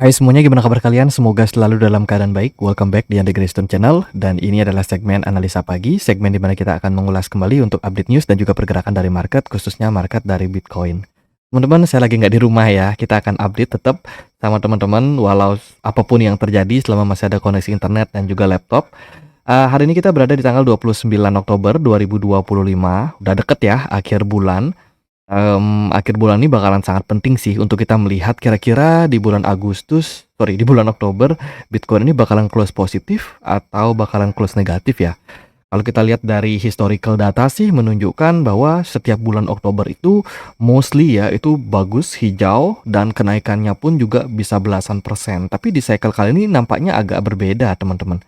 Hai semuanya, gimana kabar kalian? Semoga selalu dalam keadaan baik. Welcome back di Andre Grayston Channel. Dan ini adalah segmen Analisa Pagi, segmen di mana kita akan mengulas kembali untuk update news dan juga pergerakan dari market, khususnya market dari Bitcoin. Teman-teman, saya lagi nggak di rumah ya. Kita akan update tetap sama teman-teman, walau apapun yang terjadi selama masih ada koneksi internet dan juga laptop. Hari ini kita berada di tanggal 29 Oktober 2025. Udah deket ya, akhir bulan. Akhir bulan ini bakalan sangat penting sih untuk kita melihat kira-kira di bulan di bulan Oktober, Bitcoin ini bakalan close positif atau bakalan close negatif ya. Kalau kita lihat dari historical data sih menunjukkan bahwa setiap bulan Oktober itu mostly ya itu bagus, hijau, dan kenaikannya pun juga bisa belasan persen. Tapi di cycle kali ini nampaknya agak berbeda teman-teman.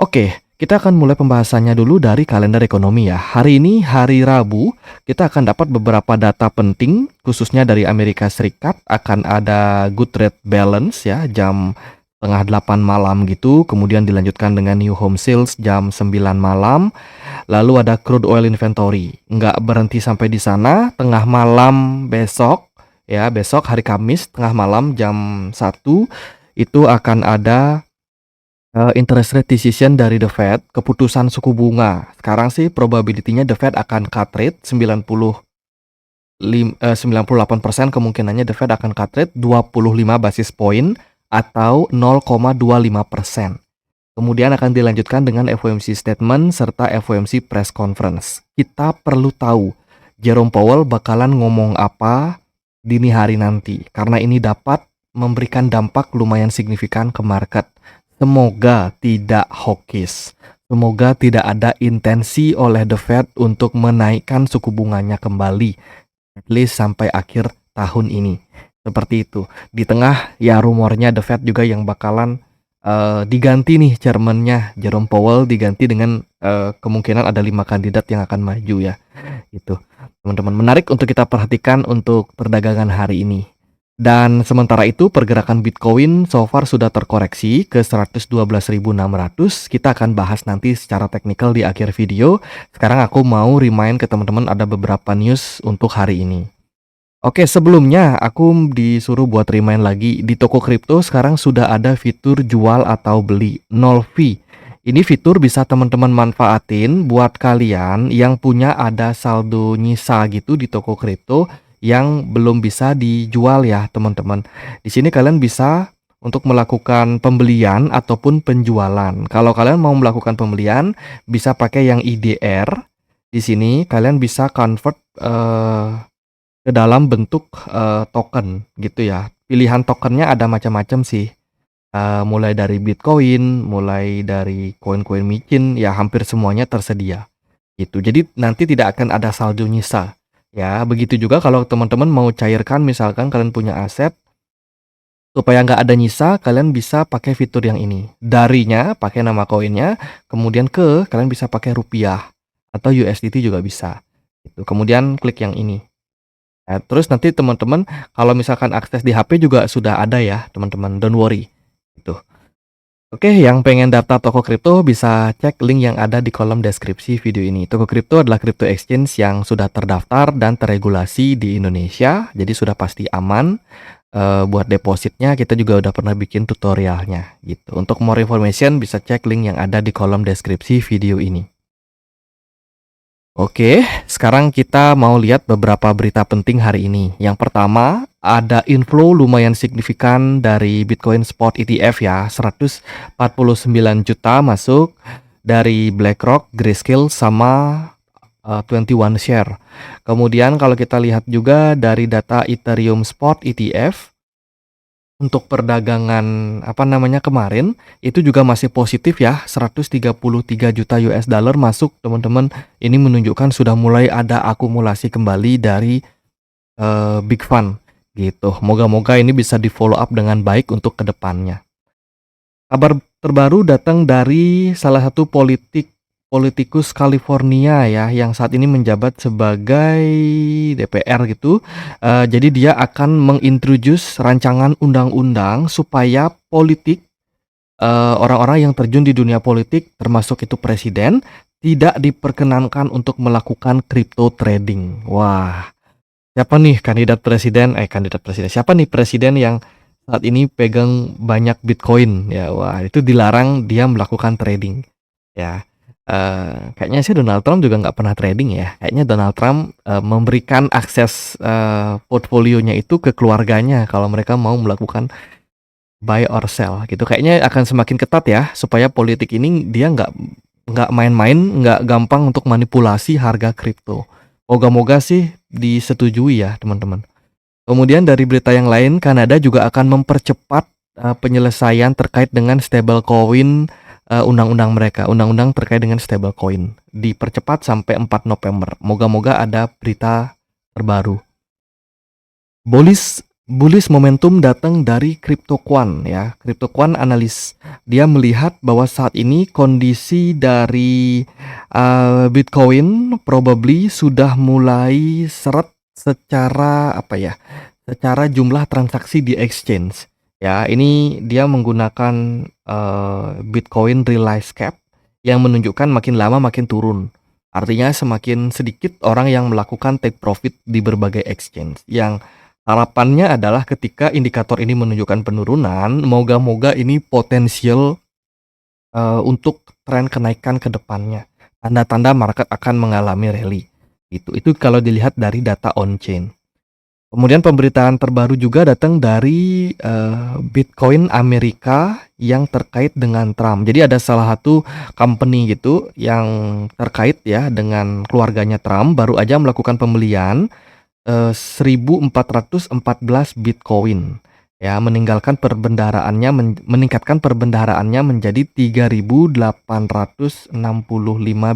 Oke, kita akan mulai pembahasannya dulu dari kalender ekonomi ya. Hari ini, hari Rabu, kita akan dapat beberapa data penting, khususnya dari Amerika Serikat. Akan ada good trade balance ya, jam tengah 8 malam gitu. Kemudian dilanjutkan dengan new home sales jam 9 malam. Lalu ada crude oil inventory. Nggak berhenti sampai di sana, tengah malam besok, ya besok hari Kamis, tengah malam jam 1, itu akan ada interest rate decision dari The Fed, keputusan suku bunga. Sekarang sih probability-nya The Fed akan cut rate 98% kemungkinannya The Fed akan cut rate 25 basis point atau 0,25%. Kemudian akan dilanjutkan dengan FOMC statement serta FOMC press conference. Kita perlu tahu Jerome Powell bakalan ngomong apa dini hari nanti, karena ini dapat memberikan dampak lumayan signifikan ke market. Semoga tidak hawkish. Semoga tidak ada intensi oleh The Fed untuk menaikkan suku bunganya kembali, at least sampai akhir tahun ini. Seperti itu. Di tengah ya rumornya The Fed juga yang bakalan diganti nih chairman-nya, Jerome Powell diganti dengan kemungkinan ada 5 kandidat yang akan maju ya. Itu teman-teman, menarik untuk kita perhatikan untuk perdagangan hari ini. Dan sementara itu pergerakan Bitcoin so far sudah terkoreksi ke 112.600. Kita akan bahas nanti secara teknikal di akhir video. Sekarang aku mau remind ke teman-teman ada beberapa news untuk hari ini. Oke, sebelumnya aku disuruh buat remind lagi, di toko kripto sekarang sudah ada fitur jual atau beli 0 fee. Ini fitur bisa teman-teman manfaatin buat kalian yang punya ada saldo nyisa gitu di toko kripto yang belum bisa dijual ya teman-teman. Di sini kalian bisa untuk melakukan pembelian ataupun penjualan. Kalau kalian mau melakukan pembelian bisa pakai yang IDR. Di sini kalian bisa convert ke dalam bentuk token gitu ya. Pilihan tokennya ada macam-macam sih. Mulai dari Bitcoin, mulai dari koin-koin micin, ya hampir semuanya tersedia gitu. Jadi nanti tidak akan ada saldo nyisa. Ya, begitu juga kalau teman-teman mau cairkan, misalkan kalian punya aset, supaya nggak ada nyisa, kalian bisa pakai fitur yang ini. Darinya, pakai nama koinnya, kemudian kalian bisa pakai rupiah, atau USDT juga bisa. Gitu. Kemudian klik yang ini. Nah, terus nanti teman-teman, kalau misalkan akses di HP juga sudah ada ya, teman-teman, don't worry. Gitu. Oke, yang pengen daftar toko kripto bisa cek link yang ada di kolom deskripsi video ini. Toko kripto adalah crypto exchange yang sudah terdaftar dan terregulasi di Indonesia, jadi sudah pasti aman. Buat depositnya kita juga udah pernah bikin tutorialnya gitu. Untuk more information bisa cek link yang ada di kolom deskripsi video ini. Oke, sekarang kita mau lihat beberapa berita penting hari ini. Yang pertama, ada inflow lumayan signifikan dari Bitcoin Spot ETF ya, 149 juta masuk dari BlackRock, Grayscale, sama 21 Share. Kemudian kalau kita lihat juga dari data Ethereum Spot ETF, untuk perdagangan kemarin itu juga masih positif ya, 133 juta US dollar masuk teman-teman. Ini menunjukkan sudah mulai ada akumulasi kembali dari big fund gitu. Moga-moga ini bisa di follow up dengan baik untuk kedepannya. Kabar terbaru datang dari salah satu politikus California ya, yang saat ini menjabat sebagai DPR gitu. Jadi dia akan mengintroduce rancangan undang-undang supaya orang-orang yang terjun di dunia politik, termasuk itu presiden, tidak diperkenankan untuk melakukan crypto trading. Wah, siapa nih kandidat presiden? Siapa nih presiden yang saat ini pegang banyak Bitcoin ya, wah itu dilarang dia melakukan trading ya. Kayaknya sih Donald Trump juga nggak pernah trading ya. Kayaknya Donald Trump memberikan akses portfolionya itu ke keluarganya kalau mereka mau melakukan buy or sell gitu. Kayaknya akan semakin ketat ya supaya politik ini dia nggak main-main, nggak gampang untuk manipulasi harga kripto. Moga-moga sih disetujui ya teman-teman. Kemudian dari berita yang lain, Kanada juga akan mempercepat penyelesaian terkait dengan stablecoin, undang-undang mereka, undang-undang terkait dengan stablecoin dipercepat sampai 4 November. Moga-moga ada berita terbaru. Bullish momentum datang dari CryptoQuant ya. CryptoQuant analis dia melihat bahwa saat ini kondisi dari Bitcoin probably sudah mulai seret secara apa ya? Secara jumlah transaksi di exchange. Ya, ini dia menggunakan Bitcoin Realize Cap yang menunjukkan makin lama makin turun. Artinya semakin sedikit orang yang melakukan take profit di berbagai exchange. Yang harapannya adalah ketika indikator ini menunjukkan penurunan, moga-moga ini potensial untuk tren kenaikan ke depannya. Tanda-tanda market akan mengalami rally. Itu kalau dilihat dari data on-chain. Kemudian pemberitaan terbaru juga datang dari Bitcoin Amerika yang terkait dengan Trump. Jadi ada salah satu company gitu yang terkait ya dengan keluarganya Trump baru aja melakukan pembelian 1.414 Bitcoin ya, meninggalkan meningkatkan perbendaharaannya menjadi 3.865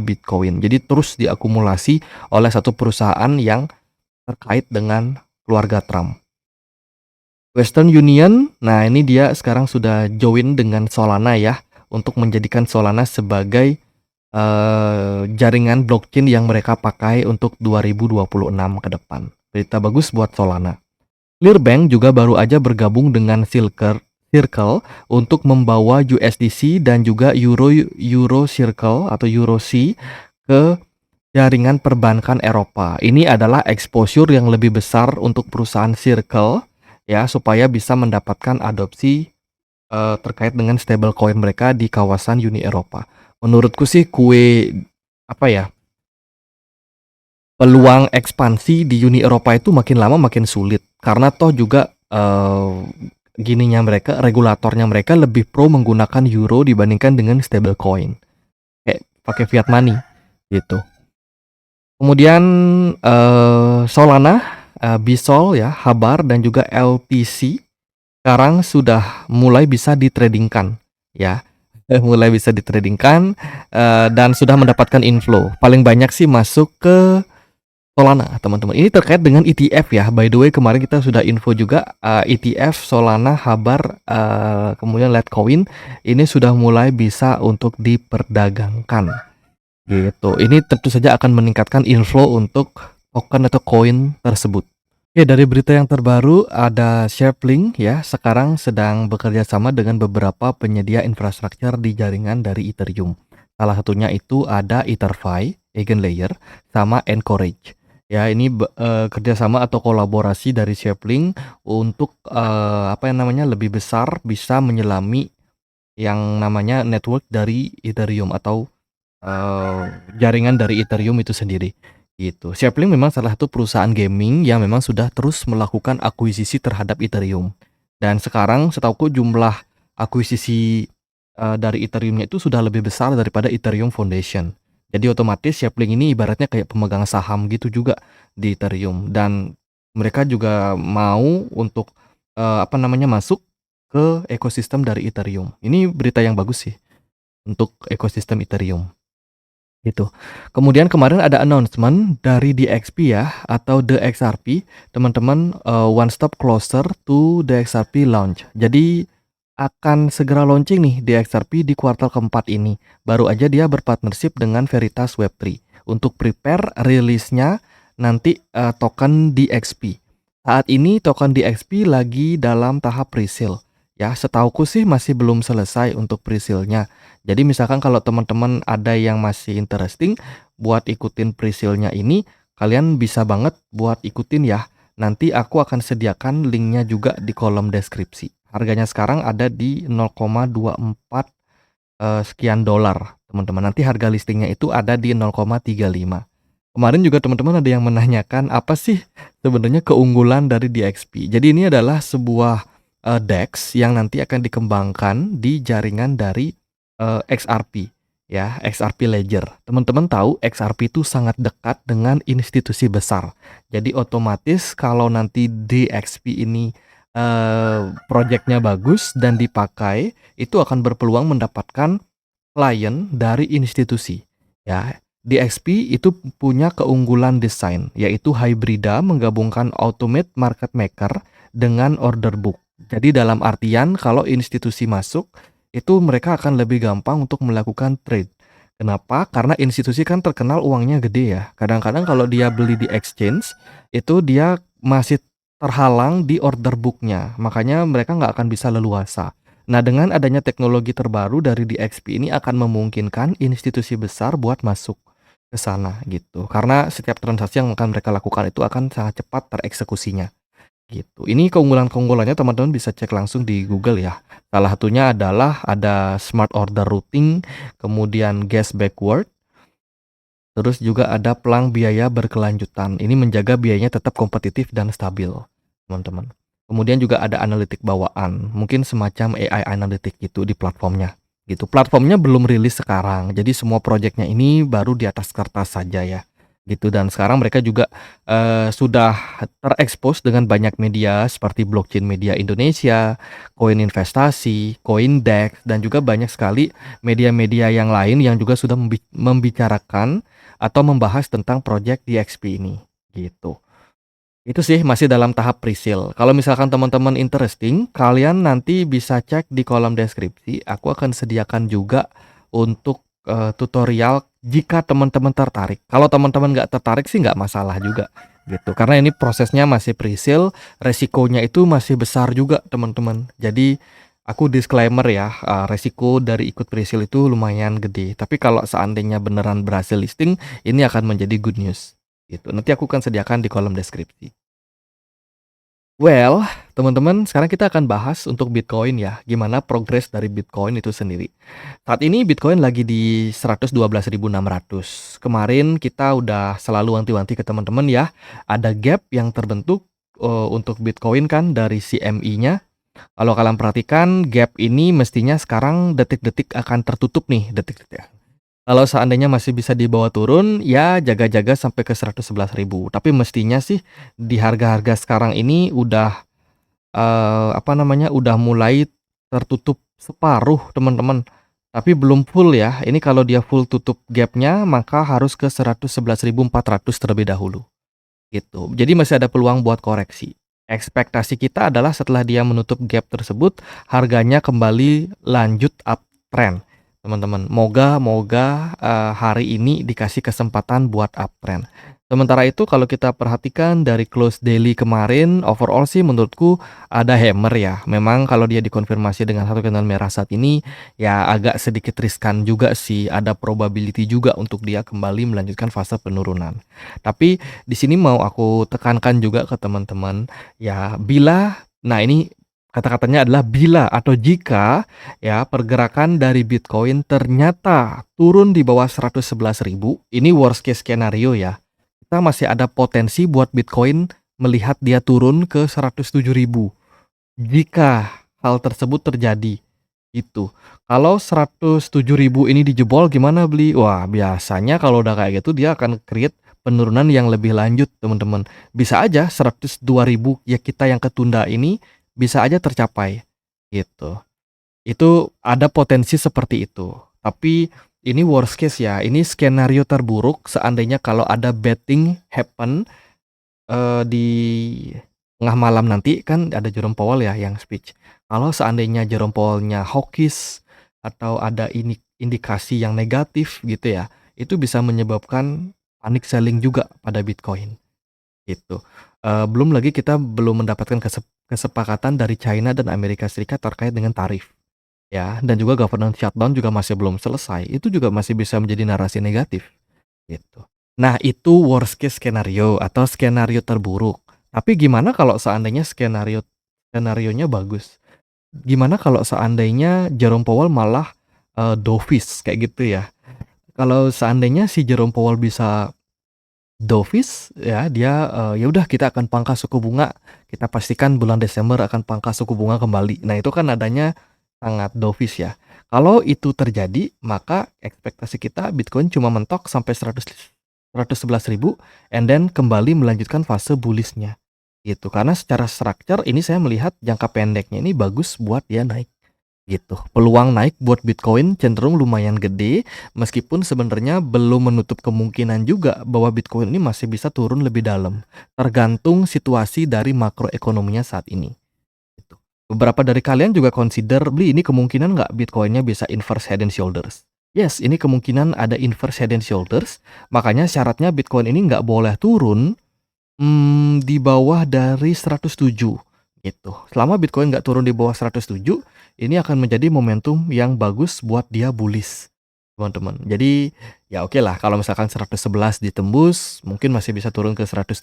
Bitcoin. Jadi terus diakumulasi oleh satu perusahaan yang terkait dengan keluarga Trump. Western Union, nah ini dia sekarang sudah join dengan Solana ya, untuk menjadikan Solana sebagai jaringan blockchain yang mereka pakai untuk 2026 ke depan. Berita bagus buat Solana. Clearbank juga baru aja bergabung dengan Circle untuk membawa USDC dan juga Euro Circle atau EuroC ke jaringan perbankan Eropa. Ini adalah exposure yang lebih besar untuk perusahaan Circle ya, supaya bisa mendapatkan adopsi terkait dengan stablecoin mereka di kawasan Uni Eropa. Menurutku sih peluang ekspansi di Uni Eropa itu makin lama makin sulit karena toh juga regulatornya mereka lebih pro menggunakan euro dibandingkan dengan stablecoin kayak pakai fiat money gitu. Kemudian Solana, Bisol ya, Habar dan juga LPC sekarang sudah mulai bisa ditradingkan ya. Mulai bisa ditradingkan dan sudah mendapatkan inflow. Paling banyak sih masuk ke Solana, teman-teman. Ini terkait dengan ETF ya. By the way, kemarin kita sudah info juga ETF Solana, Habar, kemudian Litecoin ini sudah mulai bisa untuk diperdagangkan. Gitu. Ini tentu saja akan meningkatkan inflow untuk token atau koin tersebut. Oke, dari berita yang terbaru ada Shareplink ya, sekarang sedang bekerja sama dengan beberapa penyedia infrastruktur di jaringan dari Ethereum. Salah satunya itu ada EtherFi, Eigenlayer, sama Anchorage. Ya, ini kerjasama atau kolaborasi dari Shareplink untuk lebih besar bisa menyelami yang namanya network dari Ethereum atau jaringan dari Ethereum itu sendiri gitu. Shareplink memang salah satu perusahaan gaming yang memang sudah terus melakukan akuisisi terhadap Ethereum. Dan sekarang setauku jumlah akuisisi dari Ethereumnya itu sudah lebih besar daripada Ethereum Foundation. Jadi otomatis Shareplink ini ibaratnya kayak pemegang saham gitu juga di Ethereum, dan mereka juga mau untuk masuk ke ekosistem dari Ethereum. Ini berita yang bagus sih untuk ekosistem Ethereum. Gitu. Kemudian kemarin ada announcement dari DXP ya, atau The XRP, teman-teman, one stop closer to The XRP launch. Jadi akan segera launching nih DXRP di kuartal keempat ini. Baru aja dia berpartnership dengan Veritas Web3 untuk prepare rilisnya nanti token DXP. Saat ini token DXP lagi dalam tahap pre-sale. Ya, setauku sih masih belum selesai untuk pre-sale-nya. Jadi misalkan kalau teman-teman ada yang masih interesting buat ikutin pre-sale-nya ini, kalian bisa banget buat ikutin ya. Nanti aku akan sediakan linknya juga di kolom deskripsi. Harganya sekarang ada di 0,24 sekian dolar, teman-teman. Nanti harga listingnya itu ada di 0,35. Kemarin juga teman-teman ada yang menanyakan apa sih sebenarnya keunggulan dari DXP. Jadi ini adalah sebuah DEX yang nanti akan dikembangkan di jaringan dari XRP ya, XRP Ledger. Teman-teman tahu XRP itu sangat dekat dengan institusi besar. Jadi otomatis kalau nanti DXP ini proyeknya bagus dan dipakai, itu akan berpeluang mendapatkan klien dari institusi. Ya, DXP itu punya keunggulan desain, yaitu hybrida menggabungkan automate market maker dengan order book. Jadi dalam artian kalau institusi masuk, itu mereka akan lebih gampang untuk melakukan trade. Kenapa? Karena institusi kan terkenal uangnya gede ya. Kadang-kadang kalau dia beli di exchange, itu dia masih terhalang di order booknya. Makanya mereka nggak akan bisa leluasa. Nah, dengan adanya teknologi terbaru dari DXP ini akan memungkinkan institusi besar buat masuk ke sana gitu. Karena setiap transaksi yang akan mereka lakukan itu akan sangat cepat tereksekusinya gitu. Ini keunggulan-keunggulannya teman-teman bisa cek langsung di Google ya. Salah satunya adalah ada smart order routing, kemudian gas backward, terus juga ada pelang biaya berkelanjutan. Ini menjaga biayanya tetap kompetitif dan stabil, teman-teman. Kemudian juga ada analitik bawaan, mungkin semacam AI analitik gitu di platformnya. Gitu. Platformnya belum rilis sekarang, jadi semua proyeknya ini baru di atas kertas saja ya. Gitu, dan sekarang mereka juga sudah terekspos dengan banyak media seperti Blockchain Media Indonesia, Koin Investasi, Koindex, dan juga banyak sekali media-media yang lain yang juga sudah membicarakan atau membahas tentang proyek DXP ini gitu. Itu sih masih dalam tahap pre-sale. Kalau misalkan teman-teman interesting, kalian nanti bisa cek di kolom deskripsi. Aku akan sediakan juga untuk tutorial jika teman-teman tertarik. Kalau teman-teman nggak tertarik sih nggak masalah juga gitu. Karena ini prosesnya masih pre-sale, resikonya itu masih besar juga teman-teman. Jadi aku disclaimer ya, resiko dari ikut pre-sale itu lumayan gede. Tapi kalau seandainya beneran berhasil listing, ini akan menjadi good news. Gitu. Nanti aku akan sediakan di kolom deskripsi. Well, teman-teman, sekarang kita akan bahas untuk Bitcoin ya, gimana progres dari Bitcoin itu sendiri. Saat ini Bitcoin lagi di 112.600. Kemarin kita udah selalu wanti-wanti ke teman-teman ya, ada gap yang terbentuk untuk Bitcoin kan dari CME-nya. Kalau kalian perhatikan, gap ini mestinya sekarang detik-detik akan tertutup nih, detik-detik. Kalau seandainya masih bisa dibawa turun, ya jaga-jaga sampai ke 111.000. Tapi mestinya sih di harga-harga sekarang ini udah udah mulai tertutup separuh, teman-teman. Tapi belum full ya. Ini kalau dia full tutup gapnya, maka harus ke 111.400 terlebih dahulu. Gitu. Jadi masih ada peluang buat koreksi. Ekspektasi kita adalah setelah dia menutup gap tersebut, harganya kembali lanjut uptrend. Teman-teman, moga hari ini dikasih kesempatan buat uptrend. Sementara itu kalau kita perhatikan dari close daily kemarin, overall sih menurutku ada hammer ya. Memang kalau dia dikonfirmasi dengan satu candle merah saat ini, ya agak sedikit riskan juga sih. Ada probability juga untuk dia kembali melanjutkan fase penurunan. Tapi di sini mau aku tekankan juga ke teman-teman, ya nah ini kata-katanya adalah bila atau jika ya pergerakan dari Bitcoin ternyata turun di bawah 111.000, ini worst case scenario ya. Kita masih ada potensi buat Bitcoin melihat dia turun ke 107.000. Jika hal tersebut terjadi, itu. Kalau 107.000 ini dijebol gimana beli? Wah, biasanya kalau udah kayak gitu dia akan create penurunan yang lebih lanjut, teman-teman. Bisa aja 102.000 ya kita yang ketunda ini bisa aja tercapai gitu. Itu ada potensi seperti itu. Tapi ini worst case ya. Ini skenario terburuk seandainya kalau ada betting happen di tengah malam nanti kan ada Jerome Powell ya yang speech. Kalau seandainya Jerome Powell-nya hawkish atau ada indikasi yang negatif gitu ya, itu bisa menyebabkan panic selling juga pada Bitcoin gitu. Belum lagi kita belum mendapatkan kesepakatan dari China dan Amerika Serikat terkait dengan tarif. Ya, dan juga governance shutdown juga masih belum selesai. Itu juga masih bisa menjadi narasi negatif gitu. Nah, itu worst case skenario atau skenario terburuk. Tapi gimana kalau seandainya skenarionya bagus? gimana kalau seandainya Jerome Powell malah, dovish kayak gitu ya. Kalau seandainya si Jerome Powell bisa dovish ya dia, ya udah kita akan pangkas suku bunga, kita pastikan bulan Desember akan pangkas suku bunga kembali. Nah itu kan adanya sangat dovish ya. Kalau itu terjadi maka ekspektasi kita Bitcoin cuma mentok sampai 111.000 and then kembali melanjutkan fase bullish-nya, gitu. Karena secara structure ini saya melihat jangka pendeknya ini bagus buat dia naik. Gitu. Peluang naik buat Bitcoin cenderung lumayan gede, meskipun sebenarnya belum menutup kemungkinan juga bahwa Bitcoin ini masih bisa turun lebih dalam, tergantung situasi dari makroekonominya saat ini. Gitu. Beberapa dari kalian juga consider, beli ini kemungkinan nggak Bitcoinnya bisa inverse head and shoulders? Yes, ini kemungkinan ada inverse head and shoulders, makanya syaratnya Bitcoin ini nggak boleh turun di bawah dari 107 gitu. Selama Bitcoin nggak turun di bawah 107, ini akan menjadi momentum yang bagus buat dia bullish, teman-teman. Jadi ya oke lah kalau misalkan 111 ditembus, mungkin masih bisa turun ke 107,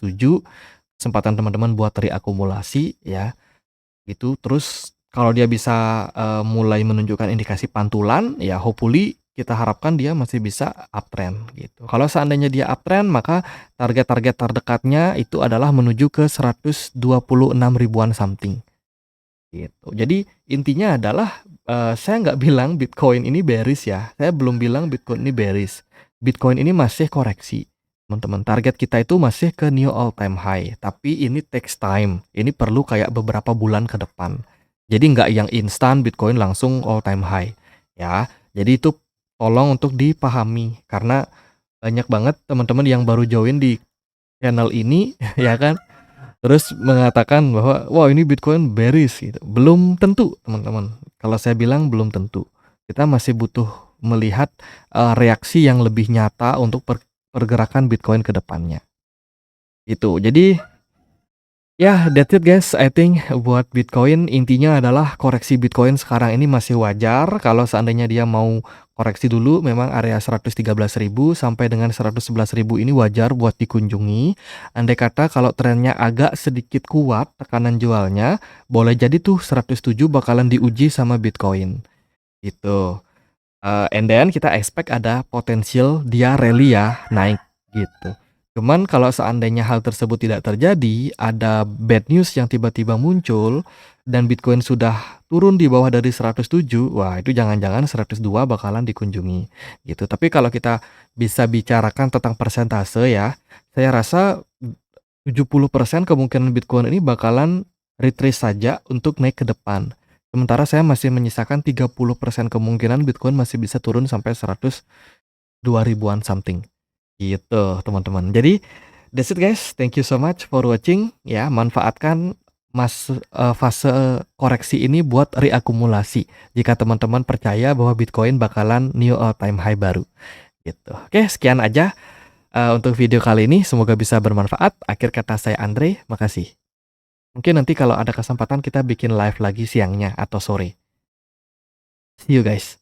kesempatan teman-teman buat reakumulasi ya, gitu. Terus kalau dia bisa, mulai menunjukkan indikasi pantulan, ya hopefully kita harapkan dia masih bisa uptrend gitu. Kalau seandainya dia uptrend, maka target-target terdekatnya itu adalah menuju ke 126 ribuan something, gitu. Jadi intinya adalah, saya nggak bilang Bitcoin ini bearish ya, saya belum bilang Bitcoin ini bearish. Bitcoin ini masih koreksi, teman-teman. Target kita itu masih ke new all time high, tapi ini takes time. Ini perlu kayak beberapa bulan ke depan. Jadi nggak yang instan Bitcoin langsung all time high, ya. Jadi itu tolong untuk dipahami, karena banyak banget teman-teman yang baru join di channel ini, ya kan? Terus mengatakan bahwa, "Wah ini Bitcoin bearish," gitu. Belum tentu teman-teman, kalau saya bilang belum tentu. Kita masih butuh melihat, reaksi yang lebih nyata untuk pergerakan Bitcoin ke depannya, gitu. Jadi ya, that's it guys, I think buat Bitcoin intinya adalah koreksi Bitcoin sekarang ini masih wajar. Kalau seandainya dia mau koreksi dulu, memang area 113.000 sampai dengan 111.000 ini wajar buat dikunjungi. Andai kata kalau trennya agak sedikit kuat tekanan jualnya, boleh jadi tuh 107 bakalan diuji sama Bitcoin, gitu. And then kita expect ada potensial dia rally ya, naik gitu. Cuman kalau seandainya hal tersebut tidak terjadi, ada bad news yang tiba-tiba muncul dan Bitcoin sudah turun di bawah dari 107, wah itu jangan-jangan 102 bakalan dikunjungi gitu. Tapi kalau kita bisa bicarakan tentang persentase ya, saya rasa 70% kemungkinan Bitcoin ini bakalan retrace saja untuk naik ke depan. Sementara saya masih menyisakan 30% kemungkinan Bitcoin masih bisa turun sampai 102 ribuan something. Gitu, teman-teman. Jadi that's it guys. Thank you so much for watching ya. Manfaatkan fase koreksi ini buat reakumulasi jika teman-teman percaya bahwa Bitcoin bakalan new all time high baru. Gitu. Oke, sekian aja untuk video kali ini. Semoga bisa bermanfaat. Akhir kata saya Andre, makasih. Mungkin nanti kalau ada kesempatan kita bikin live lagi siangnya atau sore. See you guys.